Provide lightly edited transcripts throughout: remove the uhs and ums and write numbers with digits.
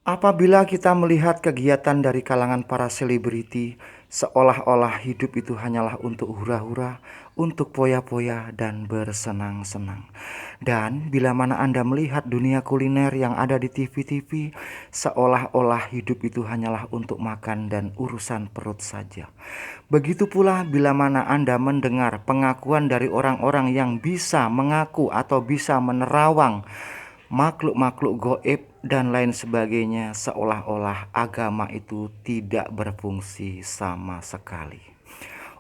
Apabila kita melihat kegiatan dari kalangan para selebriti, seolah-olah hidup itu hanyalah untuk hura-hura, untuk poya-poya dan bersenang-senang. Dan bila mana Anda melihat dunia kuliner yang ada di TV-TV, seolah-olah hidup itu hanyalah untuk makan dan urusan perut saja. Begitu pula bila mana Anda mendengar pengakuan dari orang-orang yang bisa mengaku atau bisa menerawang makhluk-makhluk goib dan lain sebagainya, seolah-olah agama itu tidak berfungsi sama sekali.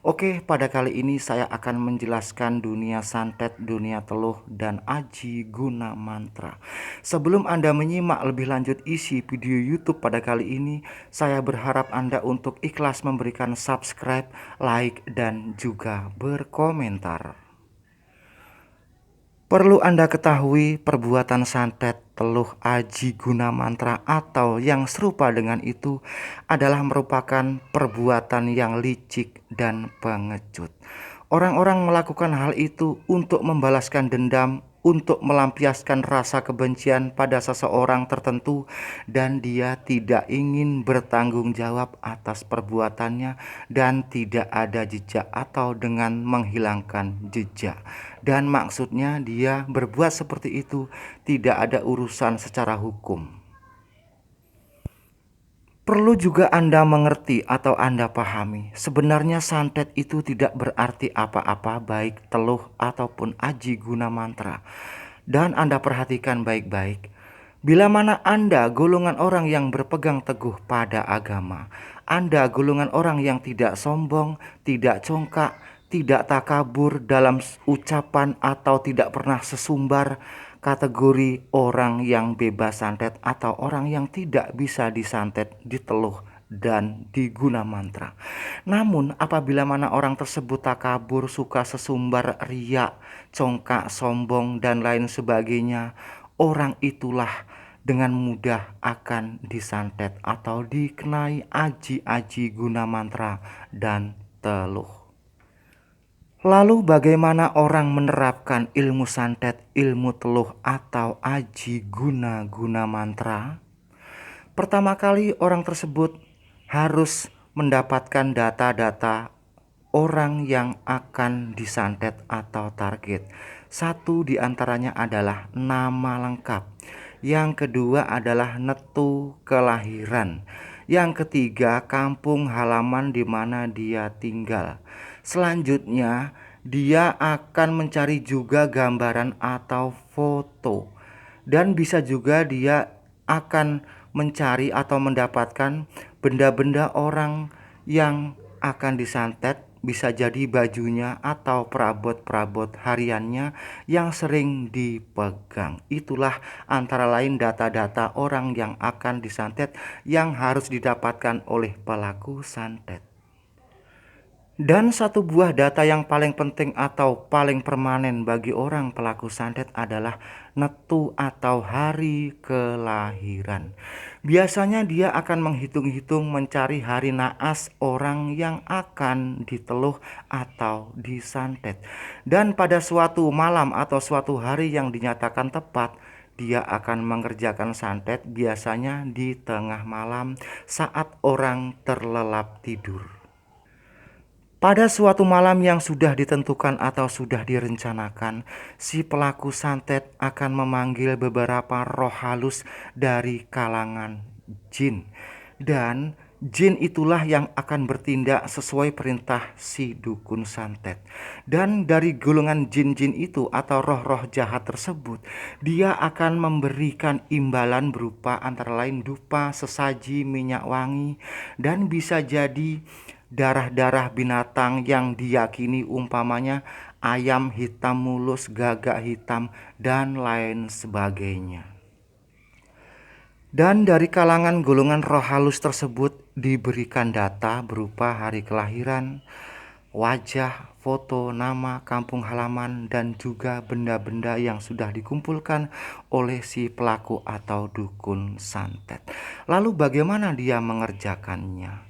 Oke, pada kali ini saya akan menjelaskan dunia santet, dunia teluh, dan aji guna mantra. Sebelum Anda menyimak lebih lanjut isi video YouTube pada kali ini, saya berharap Anda untuk ikhlas memberikan subscribe, like, dan juga berkomentar. Perlu Anda ketahui, perbuatan santet, teluh, aji guna mantra atau yang serupa dengan itu adalah merupakan perbuatan yang licik dan pengecut. Orang-orang melakukan hal itu untuk membalaskan dendam, untuk melampiaskan rasa kebencian pada seseorang tertentu, dan dia tidak ingin bertanggung jawab atas perbuatannya dan tidak ada jejak atau dengan menghilangkan jejak. Dan maksudnya dia berbuat seperti itu tidak ada urusan secara hukum. Perlu juga Anda mengerti atau Anda pahami, sebenarnya santet itu tidak berarti apa-apa baik teluh ataupun aji guna mantra. Dan Anda perhatikan baik-baik, bila mana Anda golongan orang yang berpegang teguh pada agama, Anda golongan orang yang tidak sombong, tidak congkak, tidak takabur dalam ucapan atau tidak pernah sesumbar, kategori orang yang bebas santet atau orang yang tidak bisa disantet, diteluh, dan diguna mantra. Namun apabila mana orang tersebut takabur, suka sesumbar, riak, congkak, sombong, dan lain sebagainya, orang itulah dengan mudah akan disantet atau dikenai aji-aji guna mantra dan teluh. Lalu bagaimana orang menerapkan ilmu santet, ilmu teluh atau aji guna mantra? Pertama kali orang tersebut harus mendapatkan data-data orang yang akan disantet atau target. Satu diantaranya adalah nama lengkap. Yang kedua adalah netu kelahiran. Yang ketiga, kampung halaman di mana dia tinggal. Selanjutnya, dia akan mencari juga gambaran atau foto. Dan bisa juga dia akan mencari atau mendapatkan benda-benda orang yang akan disantet, bisa jadi bajunya atau perabot-perabot hariannya yang sering dipegang. Itulah antara lain data-data orang yang akan disantet yang harus didapatkan oleh pelaku santet. Dan satu buah data yang paling penting atau paling permanen bagi orang pelaku santet adalah netu atau hari kelahiran. Biasanya dia akan menghitung-hitung mencari hari naas orang yang akan diteluh atau disantet. Dan pada suatu malam atau suatu hari yang dinyatakan tepat, dia akan mengerjakan santet biasanya di tengah malam saat orang terlelap tidur. Pada suatu malam yang sudah ditentukan atau sudah direncanakan, si pelaku santet akan memanggil beberapa roh halus dari kalangan jin. Dan jin itulah yang akan bertindak sesuai perintah si dukun santet. Dan dari golongan jin-jin itu atau roh-roh jahat tersebut, dia akan memberikan imbalan berupa antara lain dupa, sesaji, minyak wangi, dan bisa jadi darah-darah binatang yang diyakini umpamanya ayam hitam mulus, gagak hitam, dan lain sebagainya. Dan dari kalangan golongan roh halus tersebut diberikan data berupa hari kelahiran, wajah, foto, nama, kampung halaman, dan juga benda-benda yang sudah dikumpulkan oleh si pelaku atau dukun santet. Lalu bagaimana dia mengerjakannya?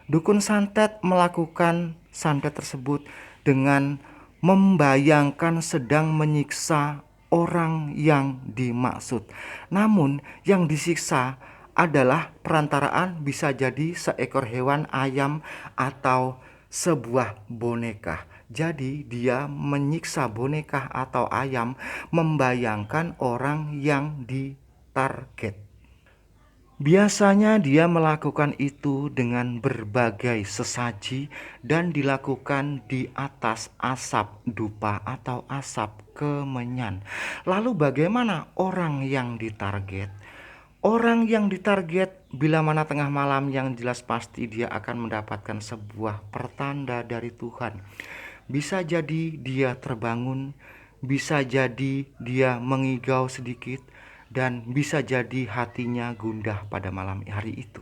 Dukun santet melakukan santet tersebut dengan membayangkan sedang menyiksa orang yang dimaksud. Namun yang disiksa adalah perantaraan, bisa jadi seekor hewan, ayam, atau sebuah boneka. Jadi dia menyiksa boneka atau ayam membayangkan orang yang ditarget. Biasanya dia melakukan itu dengan berbagai sesaji dan dilakukan di atas asap dupa atau asap kemenyan. Lalu bagaimana orang yang ditarget? Orang yang ditarget bila mana tengah malam yang jelas pasti dia akan mendapatkan sebuah pertanda dari Tuhan. Bisa jadi dia terbangun, bisa jadi dia mengigau sedikit, dan bisa jadi hatinya gundah pada malam hari itu.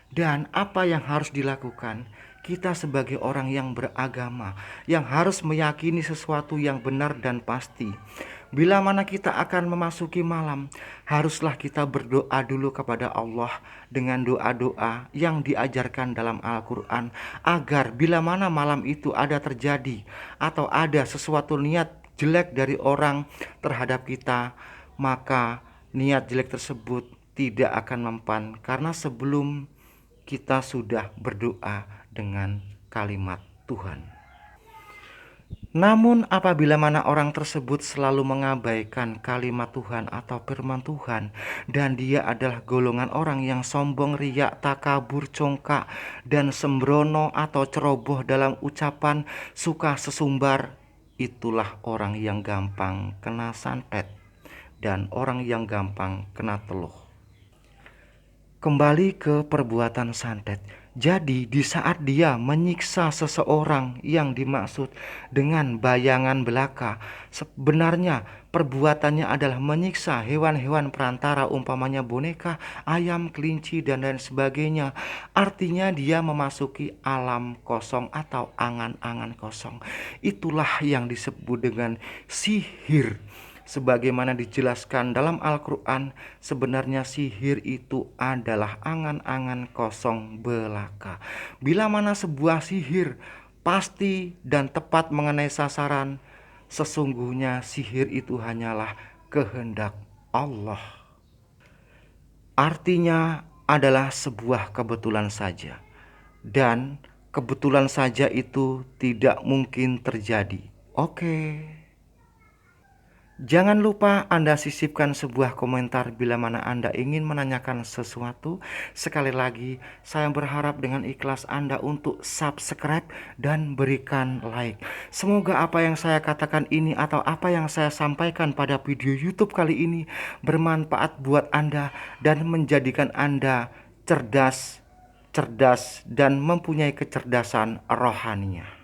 Dan apa yang harus dilakukan? Kita sebagai orang yang beragama, yang harus meyakini sesuatu yang benar dan pasti. Bila mana kita akan memasuki malam, haruslah kita berdoa dulu kepada Allah dengan doa-doa yang diajarkan dalam Al-Quran, agar bila mana malam itu ada terjadi atau ada sesuatu niat jelek dari orang terhadap kita, maka niat jelek tersebut tidak akan mempan, karena sebelum kita sudah berdoa dengan kalimat Tuhan. Namun apabila mana orang tersebut selalu mengabaikan kalimat Tuhan atau firman Tuhan, dan dia adalah golongan orang yang sombong, riak, takabur, congkak, dan sembrono atau ceroboh dalam ucapan, suka sesumbar, itulah orang yang gampang kena santet dan orang yang gampang kena teluh. Kembali ke perbuatan santet. Jadi di saat dia menyiksa seseorang yang dimaksud dengan bayangan belaka, sebenarnya perbuatannya adalah menyiksa hewan-hewan perantara, umpamanya boneka, ayam, kelinci, dan lain sebagainya. Artinya dia memasuki alam kosong atau angan-angan kosong. Itulah yang disebut dengan sihir. Sebagaimana dijelaskan dalam Al-Quran, sebenarnya sihir itu adalah angan-angan kosong belaka. Bila mana sebuah sihir pasti dan tepat mengenai sasaran, sesungguhnya sihir itu hanyalah kehendak Allah. Artinya adalah sebuah kebetulan saja, dan kebetulan saja itu tidak mungkin terjadi. Oke. Jangan lupa Anda sisipkan sebuah komentar bila mana Anda ingin menanyakan sesuatu. Sekali lagi, saya berharap dengan ikhlas Anda untuk subscribe dan berikan like. Semoga apa yang saya katakan ini atau apa yang saya sampaikan pada video YouTube kali ini bermanfaat buat Anda dan menjadikan Anda cerdas dan mempunyai kecerdasan rohaniah.